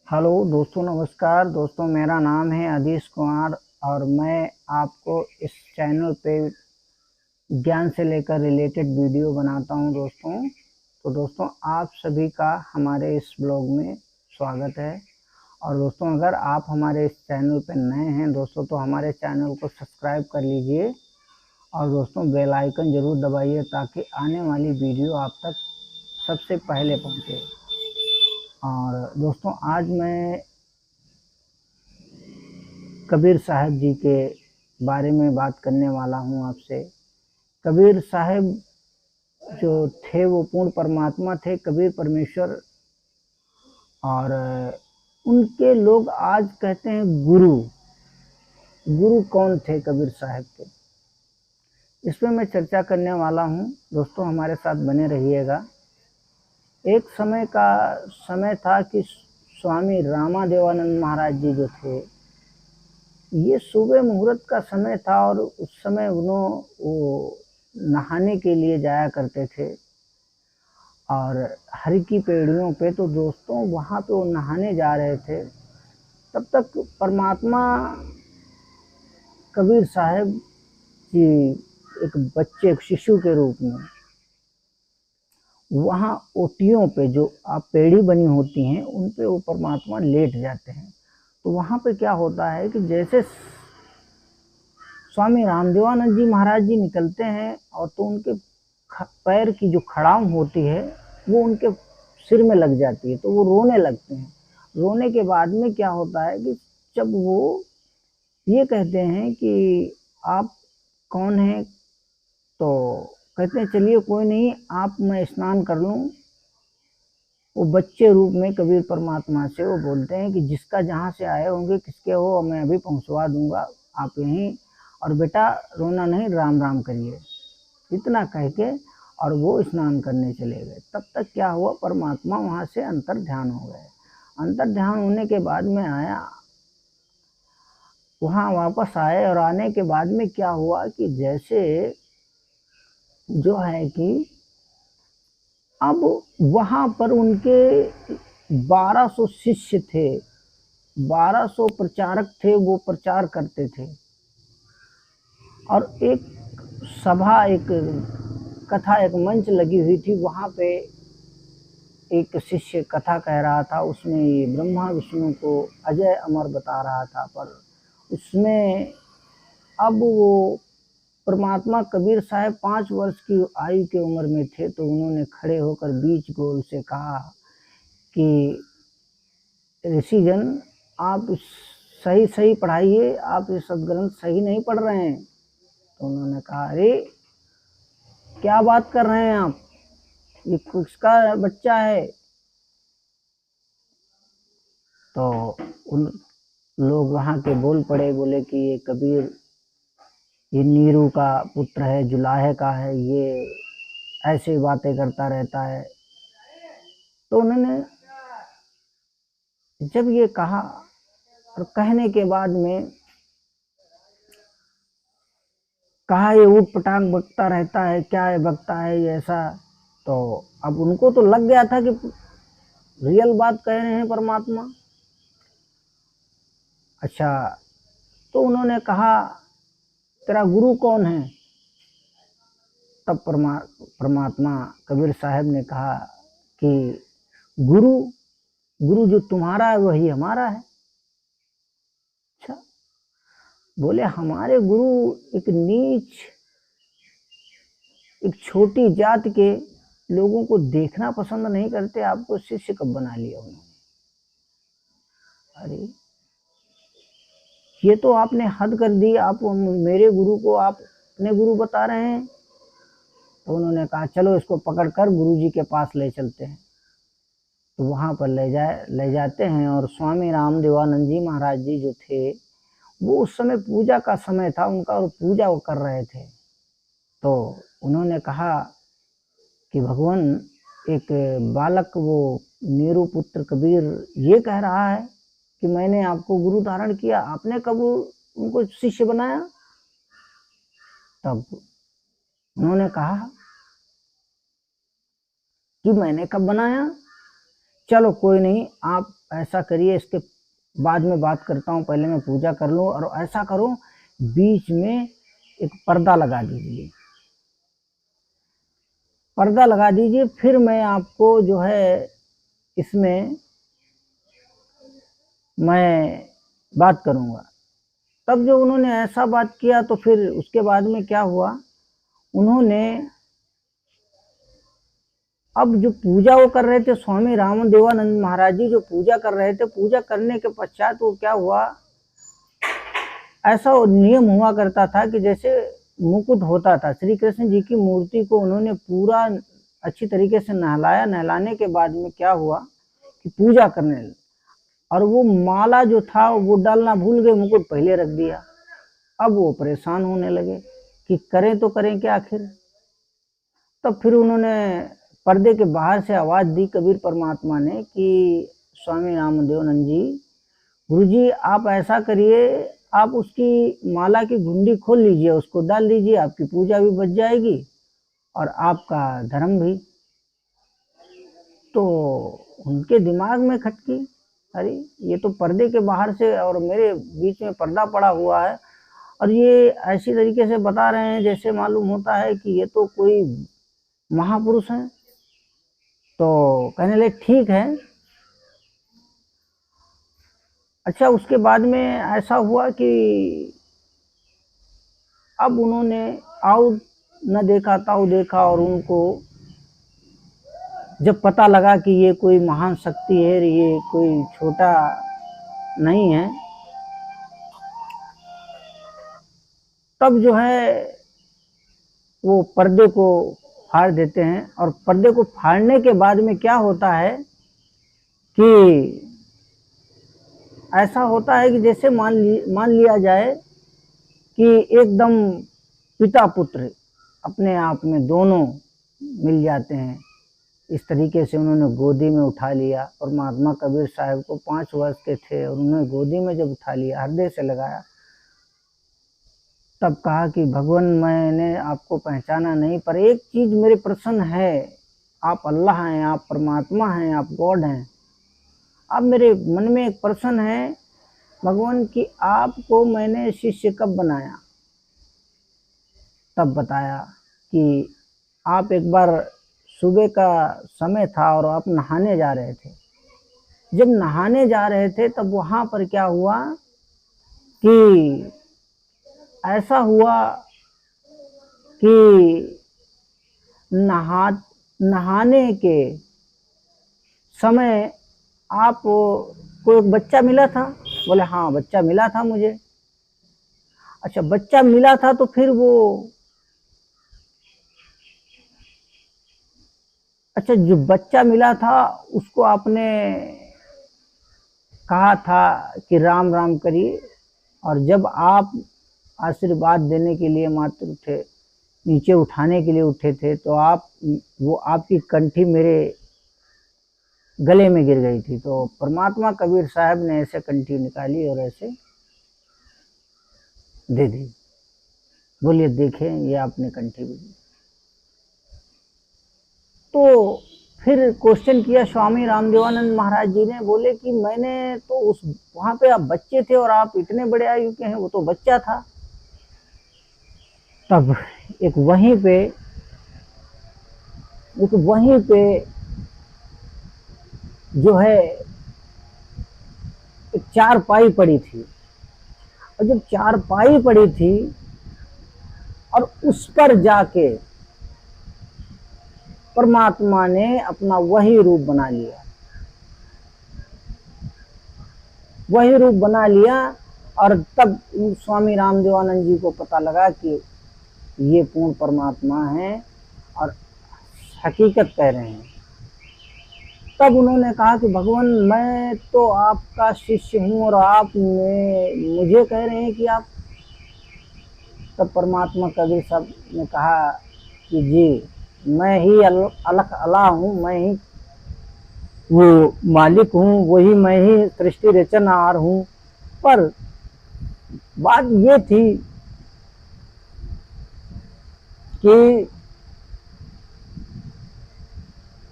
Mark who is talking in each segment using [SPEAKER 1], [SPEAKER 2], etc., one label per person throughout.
[SPEAKER 1] Hello दोस्तों, नमस्कार दोस्तों। मेरा नाम है आदिश कुमार और मैं आपको इस चैनल पे ज्ञान से लेकर रिलेटेड वीडियो बनाता हूं दोस्तों। तो दोस्तों, आप सभी का हमारे इस ब्लॉग में स्वागत है। और दोस्तों, अगर आप हमारे इस चैनल पे नए हैं दोस्तों तो हमारे चैनल को सब्सक्राइब कर लीजिए और दोस्तों बेल आइकन ज़रूर दबाइए ताकि आने वाली वीडियो आप तक सबसे पहले पहुंचे। और दोस्तों, आज मैं कबीर साहब जी के बारे में बात करने वाला हूं आपसे। कबीर साहब जो थे वो पूर्ण परमात्मा थे, कबीर परमेश्वर। और उनके लोग आज कहते हैं गुरु। गुरु कौन थे कबीर साहब के, इस पर मैं चर्चा करने वाला हूं दोस्तों, हमारे साथ बने रहिएगा। एक समय था कि स्वामी रामादेवानंद महाराज जी जो थे, ये सुबह मुहूर्त का समय था और उस समय वो नहाने के लिए जाया करते थे और हर की पेड़ियों पे। तो दोस्तों, वहाँ पे वो नहाने जा रहे थे, तब तक परमात्मा कबीर साहब जी एक बच्चे, एक शिशु के रूप में वहाँ ओटियों पे, जो आप पेड़ी बनी होती हैं उन पे वो परमात्मा लेट जाते हैं। तो वहाँ पे क्या होता है कि जैसे स्वामी रामदेवानंद जी महाराज जी निकलते हैं और तो उनके पैर की जो खड़ाम होती है वो उनके सिर में लग जाती है, तो वो रोने लगते हैं। रोने के बाद में क्या होता है कि जब वो ये कहते हैं कि आप कौन हैं, तो कहते हैं चलिए कोई नहीं, आप मैं स्नान कर लूँ। वो बच्चे रूप में कबीर परमात्मा से वो बोलते हैं कि जिसका जहाँ से आए होंगे, किसके हो, मैं अभी पहुँचवा दूंगा, आप यहीं, और बेटा रोना नहीं, राम राम करिए, इतना कह के और वो स्नान करने चले गए। तब तक क्या हुआ, परमात्मा वहाँ से अंतर ध्यान हो गए। अंतर ध्यान होने के बाद में आया, वहाँ वापस आए और आने के बाद में क्या हुआ कि जैसे जो है कि अब वहाँ पर उनके 1200 शिष्य थे, 1200 प्रचारक थे, वो प्रचार करते थे। और एक सभा, एक कथा, एक मंच लगी हुई थी। वहाँ पे एक शिष्य कथा कह रहा था, उसमें ये ब्रह्मा विष्णु को अजय अमर बता रहा था। पर उसमें अब वो परमात्मा कबीर साहब 5 वर्ष की आयु की उम्र में थे, तो उन्होंने खड़े होकर बीच गोल से कहा कि ऋषिजन, आप सही सही पढ़ाइए, आप ये सदग्रंथ सही नहीं पढ़ रहे हैं। तो उन्होंने कहा, अरे क्या बात कर रहे हैं आप, ये किसका बच्चा है। तो उन लोग वहाँ के बोल पड़े, बोले कि ये कबीर, ये नीरू का पुत्र है, जुलाहे का है, ये ऐसी बातें करता रहता है। तो उन्होंने जब ये कहा और कहने के बाद में कहा, ये ऊट पटांग बकता रहता है, क्या है बकता है ये ऐसा। तो अब उनको तो लग गया था कि रियल बात कह रहे हैं परमात्मा। अच्छा, तो उन्होंने कहा, तेरा गुरु कौन है। तब परमात्मा कबीर साहब ने कहा कि गुरु गुरु जो तुम्हारा है वही हमारा है। अच्छा, बोले हमारे गुरु एक नीच, एक छोटी जात के लोगों को देखना पसंद नहीं करते, आपको शिष्य कब बना लिया उन्होंने। अरे ये तो आपने हद कर दी, आप मेरे गुरु को आप अपने गुरु बता रहे हैं। तो उन्होंने कहा, चलो इसको पकड़कर गुरु जी के पास ले चलते हैं। तो वहाँ पर ले जाते हैं और स्वामी रामदेवानंद जी महाराज जी जो थे, वो उस समय पूजा का समय था उनका और पूजा वो कर रहे थे। तो उन्होंने कहा कि भगवान, एक बालक, वो नीरू पुत्र कबीर ये कह रहा है कि मैंने आपको गुरु धारण किया, आपने कब उनको शिष्य बनाया। तब उन्होंने कहा कि मैंने कब बनाया, चलो कोई नहीं, आप ऐसा करिए, इसके बाद में बात करता हूँ, पहले मैं पूजा कर लूँ, और ऐसा करो बीच में एक पर्दा लगा दीजिए, पर्दा लगा दीजिए, फिर मैं आपको जो है इसमें मैं बात करूँगा। तब जो उन्होंने ऐसा बात किया तो फिर उसके बाद में क्या हुआ, उन्होंने अब जो पूजा वो कर रहे थे, स्वामी रामदेवानंद महाराज जी जो पूजा कर रहे थे, पूजा करने के पश्चात वो क्या हुआ, ऐसा नियम हुआ करता था कि जैसे मुकुट होता था, श्री कृष्ण जी की मूर्ति को उन्होंने पूरा अच्छी तरीके से नहलाया, नहलाने के बाद में क्या हुआ कि पूजा करने लगे, और वो माला जो था वो डालना भूल गए, मुकुट पहले रख दिया। अब वो परेशान होने लगे कि करें तो करें क्या आखिर। तब फिर उन्होंने पर्दे के बाहर से आवाज दी कबीर परमात्मा ने कि स्वामी रामदेवानंद जी, गुरु जी आप ऐसा करिए, आप उसकी माला की घुंडी खोल लीजिए, उसको डाल दीजिए, आपकी पूजा भी बच जाएगी और आपका धर्म भी। तो उनके दिमाग में खटकी, अरे ये तो पर्दे के बाहर से और मेरे बीच में पर्दा पड़ा हुआ है, और ये ऐसी तरीके से बता रहे हैं जैसे मालूम होता है कि ये तो कोई महापुरुष हैं। तो कहने लगे ठीक है। अच्छा, उसके बाद में ऐसा हुआ कि अब उन्होंने आओ न देखा ताऊ देखा, और उनको जब पता लगा कि ये कोई महान शक्ति है, ये कोई छोटा नहीं है, तब जो है वो पर्दे को फाड़ देते हैं। और पर्दे को फाड़ने के बाद में क्या होता है कि ऐसा होता है कि जैसे मान लिया जाए कि एकदम पिता पुत्र अपने आप में दोनों मिल जाते हैं। इस तरीके से उन्होंने गोदी में उठा लिया, और महात्मा कबीर साहब को 5 वर्ष के थे और उन्होंने गोदी में जब उठा लिया, हृदय से लगाया, तब कहा कि भगवान मैंने आपको पहचाना नहीं, पर एक चीज मेरे प्रसन्न है, आप अल्लाह हैं, आप परमात्मा हैं, आप गॉड हैं। अब मेरे मन में एक प्रश्न है भगवान कि आपको मैंने शिष्य कब बनाया। तब बताया कि आप एक बार सुबह का समय था और आप नहाने जा रहे थे। जब नहाने जा रहे थे तब वहां पर क्या हुआ कि ऐसा हुआ कि नहाने के समय आप को एक बच्चा मिला था। बोले हाँ बच्चा मिला था मुझे। अच्छा, बच्चा मिला था तो फिर वो अच्छा जो बच्चा मिला था उसको आपने कहा था कि राम राम करिए, और जब आप आशीर्वाद देने के लिए मात्र उठे, नीचे उठाने के लिए उठे थे, तो वो आपकी कंठी मेरे गले में गिर गई थी। तो परमात्मा कबीर साहब ने ऐसे कंठी निकाली और ऐसे दे दी। बोलिए देखें ये आपने कंठी भी दी। तो फिर क्वेश्चन किया स्वामी रामदेवानंद महाराज जी ने, बोले कि मैंने तो उस वहां पे आप बच्चे थे और आप इतने बड़े आयु के हैं, वो तो बच्चा था। तब एक वहीं पे जो है एक चारपाई पड़ी थी, और जब चारपाई पड़ी थी और उस पर जाके परमात्मा ने अपना वही रूप बना लिया, वही रूप बना लिया। और तब स्वामी रामदेवानंद जी को पता लगा कि ये पूर्ण परमात्मा है और हकीकत कह रहे हैं। तब उन्होंने कहा कि भगवान मैं तो आपका शिष्य हूँ और आप मुझे कह रहे हैं कि आप। तब परमात्मा कबीर साहब ने कहा कि जी मैं ही अलख अला हूँ, मैं ही वो मालिक हूँ, वही मैं ही सृष्टि रचनहार हूँ। पर बात ये थी कि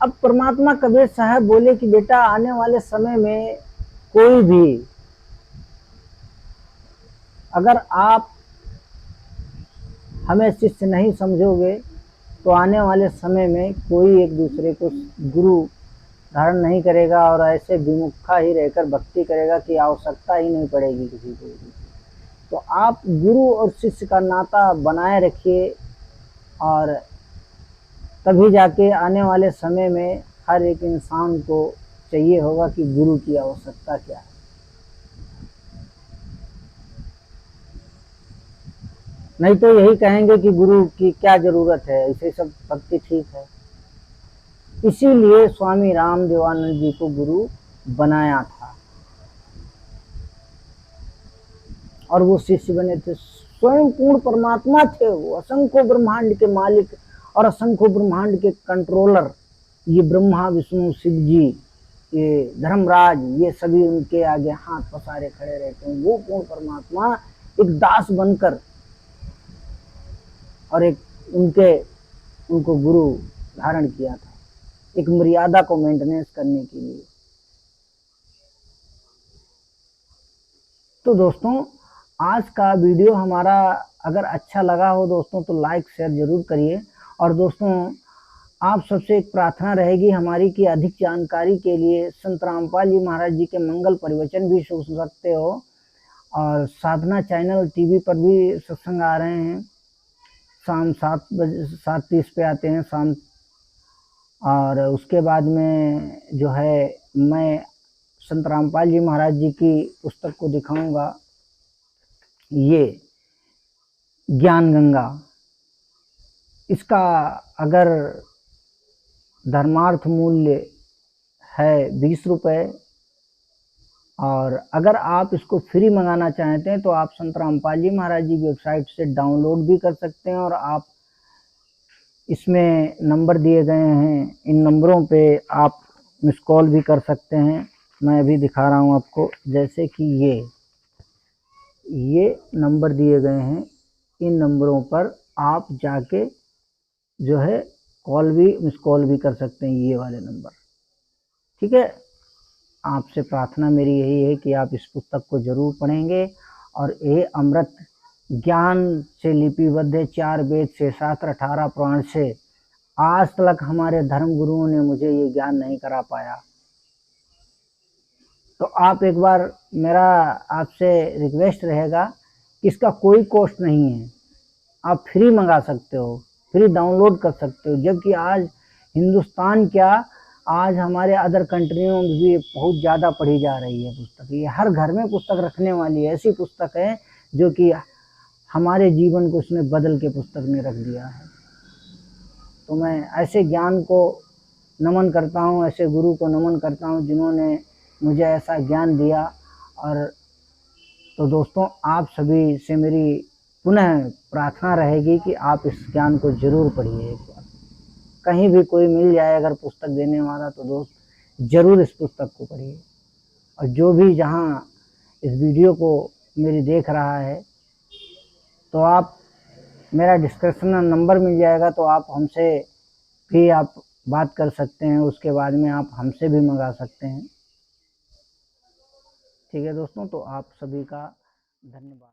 [SPEAKER 1] अब परमात्मा कबीर साहब बोले कि बेटा आने वाले समय में कोई भी, अगर आप हमें शिष्य नहीं समझोगे तो आने वाले समय में कोई एक दूसरे को गुरु धारण नहीं करेगा और ऐसे विमुखा ही रहकर भक्ति करेगा कि आवश्यकता ही नहीं पड़ेगी किसी को। तो आप गुरु और शिष्य का नाता बनाए रखिए, और तभी जाके आने वाले समय में हर एक इंसान को चाहिए होगा कि गुरु की आवश्यकता क्या है। नहीं तो यही कहेंगे कि गुरु की क्या जरूरत है, इसे सब भक्ति ठीक है। इसीलिए स्वामी रामदेवानंद जी को गुरु बनाया था और वो शिष्य बने थे। स्वयं पूर्ण परमात्मा थे वो, असंख्य ब्रह्मांड के मालिक और असंख्य ब्रह्मांड के कंट्रोलर। ये ब्रह्मा विष्णु शिव जी, ये धर्मराज, ये सभी उनके आगे हाथ पसारे खड़े रहते हैं। वो पूर्ण परमात्मा एक दास बनकर और एक उनको गुरु धारण किया था, एक मर्यादा को मेंटेनेंस करने के लिए। तो दोस्तों, आज का वीडियो हमारा अगर अच्छा लगा हो दोस्तों तो लाइक शेयर जरूर करिए। और दोस्तों, आप सबसे एक प्रार्थना रहेगी हमारी कि अधिक जानकारी के लिए संत रामपाल जी महाराज जी के मंगल प्रवचन भी सुन सकते हो, और साधना चैनल टीवी पर भी सत्संग आ रहे हैं, शाम 7:30 पे आते हैं शाम। और उसके बाद में जो है मैं संत रामपाल जी महाराज जी की पुस्तक को दिखाऊंगा, ये ज्ञान गंगा। इसका अगर धर्मार्थ मूल्य है 20 रुपये, और अगर आप इसको फ्री मंगाना चाहते हैं तो आप संत रामपाल जी महाराज जी वेबसाइट से डाउनलोड भी कर सकते हैं, और आप इसमें नंबर दिए गए हैं, इन नंबरों पे आप मिस कॉल भी कर सकते हैं। मैं अभी दिखा रहा हूँ आपको, जैसे कि ये नंबर दिए गए हैं, इन नंबरों पर आप जाके जो है कॉल भी मिस कॉल भी कर सकते हैं, ये वाले नंबर। ठीक है, आपसे प्रार्थना मेरी यही है कि आप इस पुस्तक को जरूर पढ़ेंगे, और ये अमृत ज्ञान से लिपिबद्ध है, 4 वेद से, शास्त्र 18 पुराण से। आज तक हमारे धर्म गुरुओं ने मुझे ये ज्ञान नहीं करा पाया। तो आप एक बार, मेरा आपसे रिक्वेस्ट रहेगा कि इसका कोई कॉस्ट नहीं है, आप फ्री मंगा सकते हो, फ्री डाउनलोड कर सकते हो। जबकि आज हिंदुस्तान क्या, आज हमारे अदर कंट्रियों में भी बहुत ज़्यादा पढ़ी जा रही है पुस्तक। ये हर घर में पुस्तक रखने वाली ऐसी पुस्तक है जो कि हमारे जीवन को इसने बदल के पुस्तक ने रख दिया है। तो मैं ऐसे ज्ञान को नमन करता हूँ, ऐसे गुरु को नमन करता हूँ जिन्होंने मुझे ऐसा ज्ञान दिया। और तो दोस्तों, आप सभी से मेरी पुनः प्रार्थना रहेगी कि आप इस ज्ञान को जरूर पढ़िए। एक बार कहीं भी कोई मिल जाए अगर पुस्तक देने वाला, तो दोस्त जरूर इस पुस्तक को पढ़िए। और जो भी जहाँ इस वीडियो को मेरी देख रहा है, तो आप, मेरा डिस्क्रिप्शन में नंबर मिल जाएगा, तो आप हमसे भी आप बात कर सकते हैं। उसके बाद में आप हमसे भी मंगा सकते हैं। ठीक है दोस्तों, तो आप सभी का धन्यवाद।